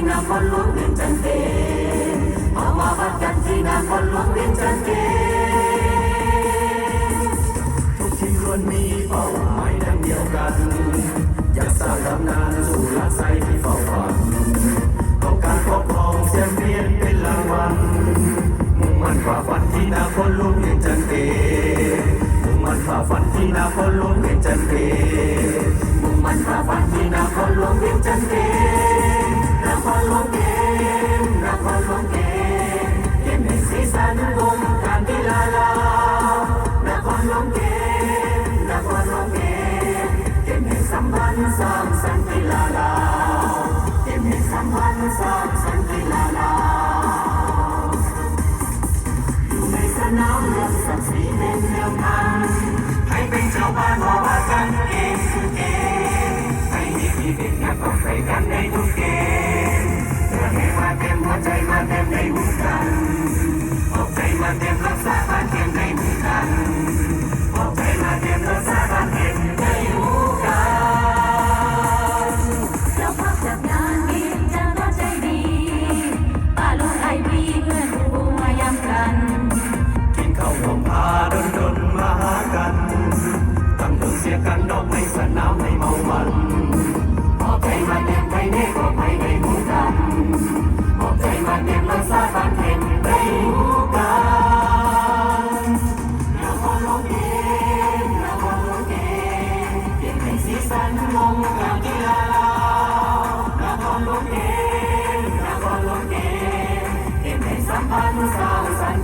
นครหลวงเวียงจันทร์เกเอามาวัดกันที่นครหลวงเวียงจันทร์เกทุกทีมล้วนมีเป้าหมายดังเดียวกันอยากสร้างตำนานสู่ลักไซที่เฝ้าฝันต้องการครอบครองเสียงเพียนเป็นรางวัลมุ่งมั่นฝ่าฟันที่นครหลวงเวียงจันทร์เกมุ่งมั่นฝ่าฟันที่นครหลวงเวียงจันทร์เกมุ่งมั่นฝ่าฟันที่นครหลวงเวียงจันทร์เกนครหลวงเกนครหลวงเกเกมแห่งสีสันวงการกีฬาลาวนครหลวงเกนครหลวงเกเกมแห่งสัมพันธ์สร้างสรรค์กีฬาลาวเกมแห่งสัมพันธ์สร้างสรรค์กีฬาลาวอยู่ในสนามรบศักดิ์ศรีเป็นเดิมพันให้เป็นเจ้าบ้านว่าว่ากันเองคือเกมให้มีเป็นนักต้องใส่กันในทุกเกมเพื่อให้มาเต็มหัวใจมาเต็มในหมู่กันออกใจมาเต็มรักษาบ้านเต็มในหมู่กันออกใจมาเต็มรักษาบ้านเต็มในหมู่กันเราพักจากงานกินจังก็ใจดีป้าลุงไอพีเพื่อนกูมายามกันกินข้าวหอมพาดนมาหากันตั้งวงเสียกันดอกในสนามให้เมามันออกใจมาเต็มไปในก็ไปในหมู่กันออกใจมาเต็มรักษาบ้านเต็มในหมู่กันนครหลวงเกมนครหลวงเกมเปลี่ยนให้สีสันวงการกีฬาลาวนครหลวงเกมนครหลวงเกมเปลี่ยนให้สัมพันธ์สร้างสรรค์